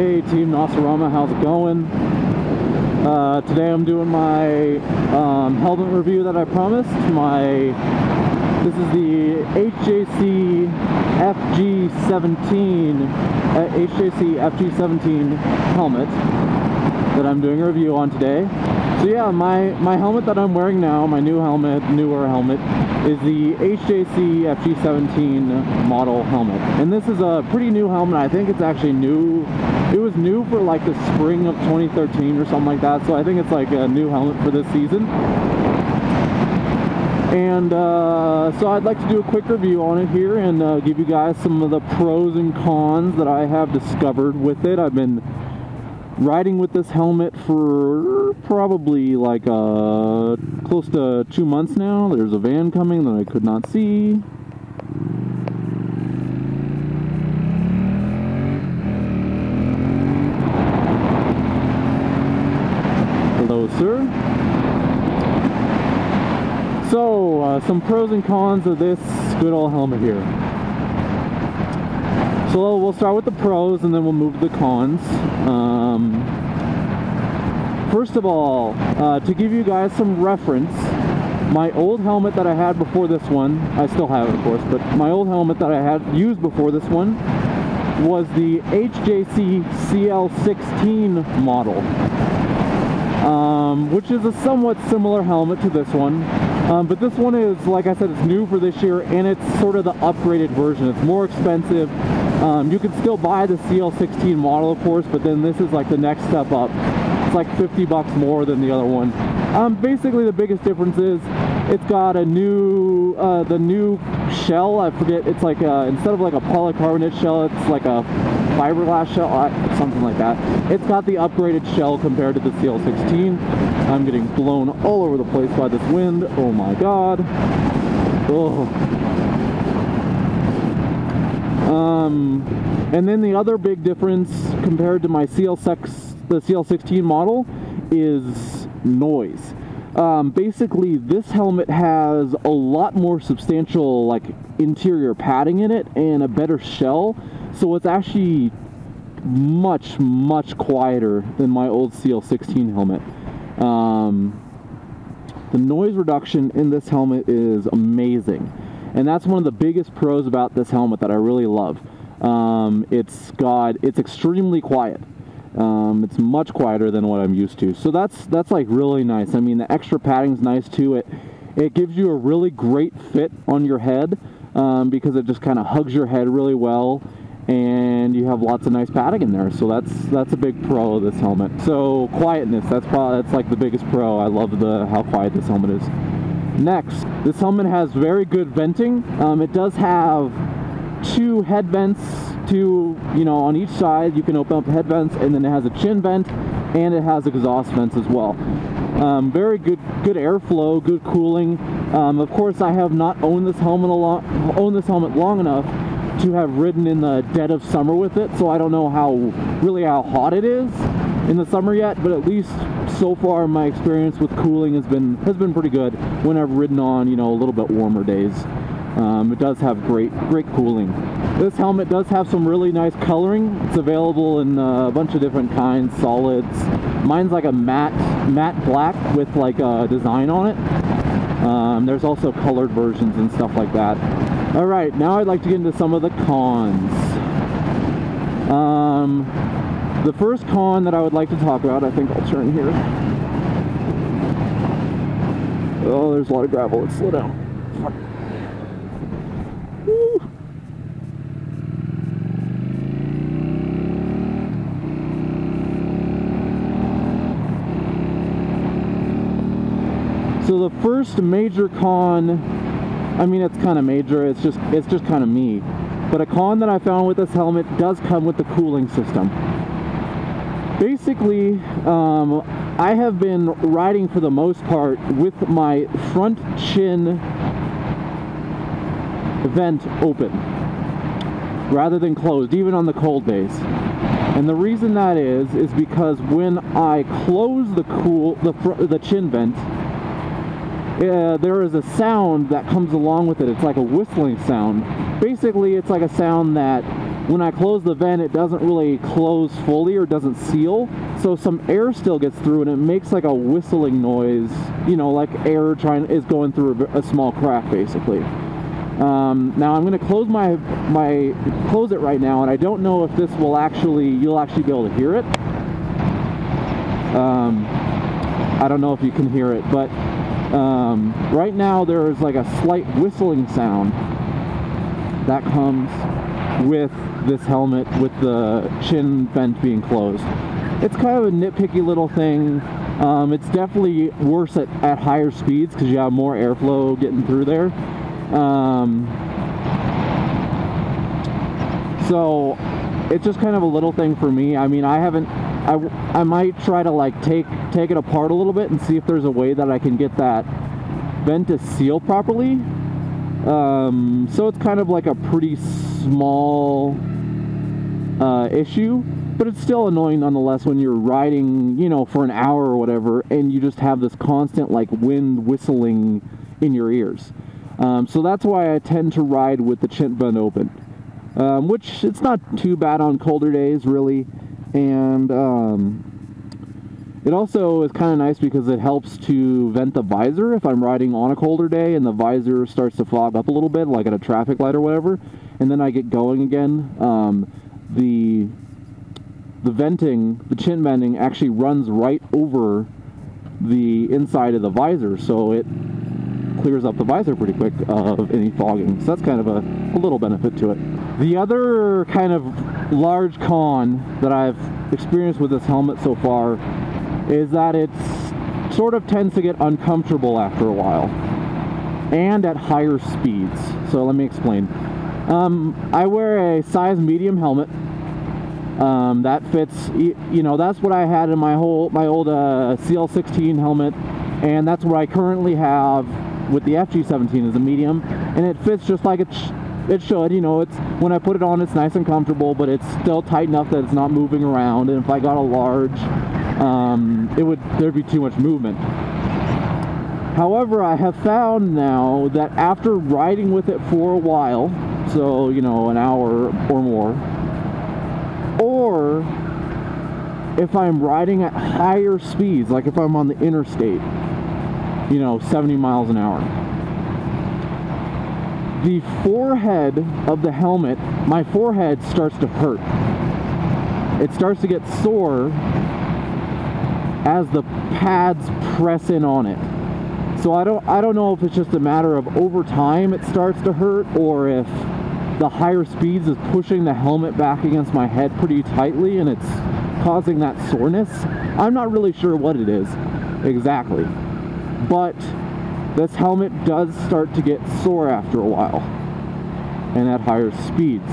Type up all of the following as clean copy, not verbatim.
Hey Team Nosarama, how's it going? Today I'm doing my helmet review that I promised. This is the HJC FG-17 helmet that I'm doing a review on today. So yeah, my helmet that I'm wearing now, my newer helmet, is the HJC FG-17 model helmet. And this is a pretty new helmet. I think it's actually new. It was new for like the spring of 2013 or something like that. So I think it's like a new helmet for this season. And so I'd like to do a quick review on it here and give you guys some of the pros and cons that I have discovered with it. I've been riding with this helmet for probably like close to 2 months now. There's a van coming that I could not see. Hello, sir. So, some pros and cons of this good old helmet here. So we'll start with the pros and then we'll move to the cons. First of all, to give you guys some reference, my old helmet that I had before this one, I still have it of course, but my old helmet that I had used before this one was the HJC CL16 model, which is a somewhat similar helmet to this one. But this one is, like I said, it's new for this year, and it's sort of the upgraded version. It's more expensive. You can still buy the CL16 model, of course, but then this is like the next step up. It's like 50 bucks more than the other one. Basically, the biggest difference is it's got a new, the new shell. I forget. It's like instead of like a polycarbonate shell, it's like a fiberglass shell, something like that. It's got the upgraded shell compared to the CL16. I'm getting blown all over the place by this wind. Oh my god. Oh. And then the other big difference compared to my the CL16 model is noise. Basically, this helmet has a lot more substantial like interior padding in it and a better shell, so it's actually much quieter than my old CL16 helmet. The noise reduction in this helmet is amazing, and that's one of the biggest pros about this helmet that I really love. It's extremely quiet. It's much quieter than what I'm used to, so that's like really nice. I mean, the extra padding's nice too. It gives you a really great fit on your head, because it just kind of hugs your head really well, and you have lots of nice padding in there. So that's a big pro of this helmet. So quietness, that's like the biggest pro. I love how quiet this helmet is. Next, this helmet has very good venting. It does have 2 head vents, on each side. You can open up head vents, and then it has a chin vent, and it has exhaust vents as well. Very good airflow, good cooling. Of course, I have not owned this helmet long enough to have ridden in the dead of summer with it, so I don't know how hot it is in the summer yet, but at least so far my experience with cooling has been pretty good when I've ridden on a little bit warmer days. It does have great cooling. This helmet does have some really nice coloring. It's available in a bunch of different kinds, solids. Mine's like a matte black with like a design on it. There's also colored versions and stuff like that. Alright, now I'd like to get into some of the cons. The first con that I would like to talk about, I think I'll turn here. Oh, there's a lot of gravel. Let's slow down. Fuck. Woo. So the first major con, I mean, it's kind of major, it's just kind of me, but a con that I found with this helmet does come with the cooling system. Basically, I have been riding for the most part with my front chin vent open rather than closed, even on the cold days. And the reason that is because when I close the chin vent, there is a sound that comes along with it. It's like a whistling sound. Basically, it's like a sound that when I close the vent, it doesn't really close fully or doesn't seal, so some air still gets through and it makes like a whistling noise, you know, like air is going through a small crack basically. Now I'm going to close close it right now, and I don't know if this will you'll actually be able to hear it. I don't know if you can hear it, but right now there's like a slight whistling sound that comes with this helmet with the chin vent being closed. It's kind of a nitpicky little thing. It's definitely worse at higher speeds because you have more airflow getting through there. So it's just kind of a little thing for me. I mean, I might try to like take it apart a little bit and see if there's a way that I can get that vent to seal properly. So it's kind of like a pretty small issue, but it's still annoying nonetheless when you're riding, you know, for an hour or whatever, and you just have this constant like wind whistling in your ears. So that's why I tend to ride with the chin vent open, which it's not too bad on colder days really, and it also is kind of nice because it helps to vent the visor if I'm riding on a colder day and the visor starts to fog up a little bit, like at a traffic light or whatever, and then I get going again. The venting, the chin venting, actually runs right over the inside of the visor, so it clears up the visor pretty quick of any fogging. So that's kind of a little benefit to it. The other kind of large con that I've experienced with this helmet so far is that it sort of tends to get uncomfortable after a while and at higher speeds. So let me explain. I wear a size medium helmet. That fits, you know, that's what I had in my old CL-16 helmet, and that's what I currently have with the FG-17 as a medium, and it fits just like it should. You know, it's when I put it on, it's nice and comfortable, but it's still tight enough that it's not moving around, and if I got a large, there'd be too much movement. However, I have found now that after riding with it for a while, so, you know, an hour or more, or if I'm riding at higher speeds, like if I'm on the interstate, you know, 70 miles an hour, the forehead of the helmet, my forehead starts to hurt. It starts to get sore as the pads press in on it. So I don't know if it's just a matter of over time it starts to hurt, or if the higher speeds is pushing the helmet back against my head pretty tightly and it's causing that soreness. I'm not really sure what it is exactly, but this helmet does start to get sore after a while and at higher speeds.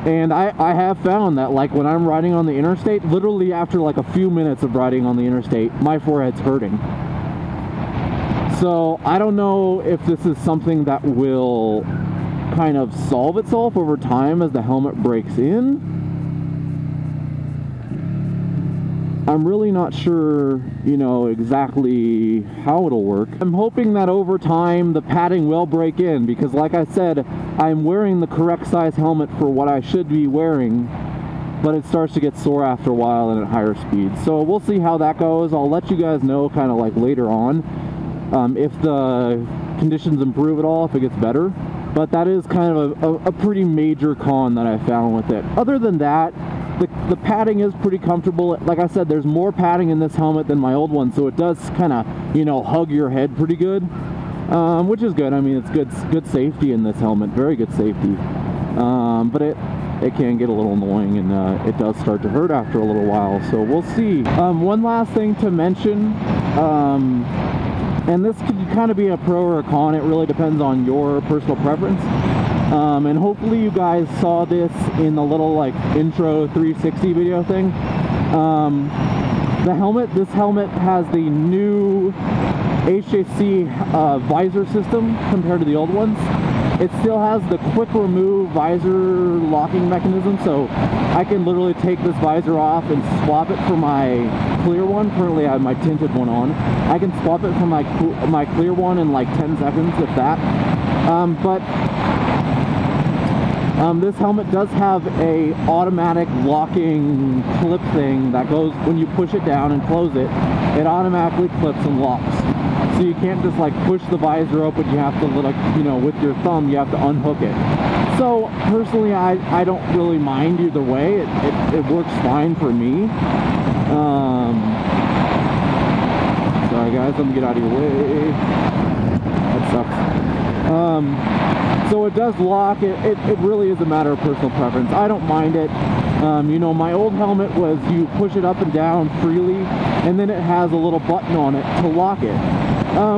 And I have found that, like, when I'm riding on the interstate, literally after like a few minutes of riding on the interstate, my forehead's hurting. So I don't know if this is something that will kind of solve itself over time as the helmet breaks in. I'm really not sure, you know, exactly how it'll work. I'm hoping that over time the padding will break in, because like I said, I'm wearing the correct size helmet for what I should be wearing, but it starts to get sore after a while and at higher speeds. So we'll see how that goes. I'll let you guys know kind of like later on if the conditions improve at all, if it gets better. But that is kind of a pretty major con that I found with it. Other than that, the padding is pretty comfortable. Like I said, there's more padding in this helmet than my old one, so it does kind of, you know, hug your head pretty good, which is good. I mean, it's good safety in this helmet, very good safety. But it can get a little annoying, and it does start to hurt after a little while, so we'll see. One last thing to mention, and this could kind of be a pro or a con, it really depends on your personal preference. And hopefully you guys saw this in the little like intro 360 video thing. This helmet has the new HJC visor system compared to the old ones. It still has the quick remove visor locking mechanism, so I can literally take this visor off and swap it for my clear one. Currently I have my tinted one on. I can swap it for my clear one in like 10 seconds, if that. But This helmet does have a automatic locking clip thing that goes when you push it down and close it. It automatically clips and locks. So you can't just like push the visor open. You have to, like, you know, with your thumb, you have to unhook it. So personally, I don't really mind either way. It works fine for me. Sorry guys, let me get out of your way. That sucks. So it does lock. It really is a matter of personal preference. I don't mind it. You know, my old helmet was you push it up and down freely, and then it has a little button on it to lock it,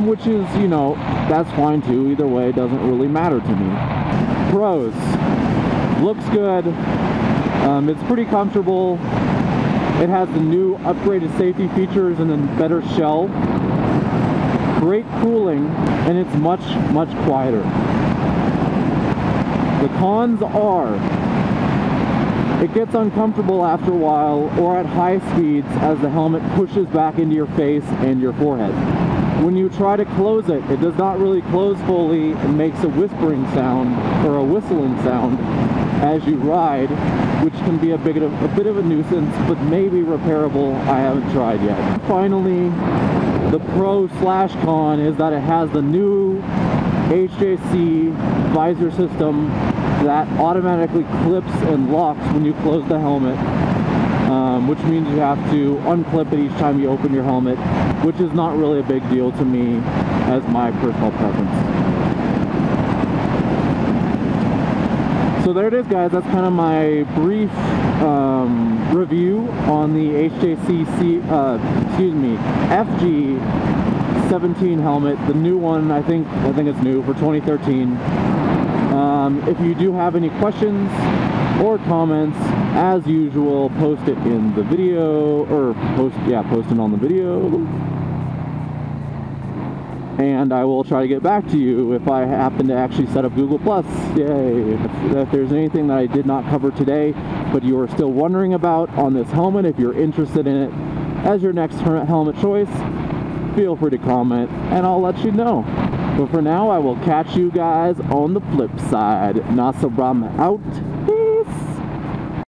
which is, you know, that's fine too. Either way, it doesn't really matter to me. Pros: looks good. It's pretty comfortable. It has the new upgraded safety features and then better shell. Great cooling, and it's much quieter. The cons are, it gets uncomfortable after a while or at high speeds as the helmet pushes back into your face and your forehead. When you try to close it, it does not really close fully and makes a whispering sound or a whistling sound as you ride, which can be a bit of a nuisance, but maybe repairable. I haven't tried yet. Finally, the pro/con is that it has the new HJC visor system that automatically clips and locks when you close the helmet, which means you have to unclip it each time you open your helmet, which is not really a big deal to me as my personal preference. So there it is, guys. That's kind of my brief review on the HJC FG-17 helmet, the new one. I think it's new for 2013. If you do have any questions or comments, as usual, post it in the video, or post it on the video, and I will try to get back to you if I happen to actually set up Google+. Yay! If there's anything that I did not cover today, but you are still wondering about on this helmet, if you're interested in it as your next helmet choice, feel free to comment, and I'll let you know. But for now, I will catch you guys on the flip side. Nasobram out.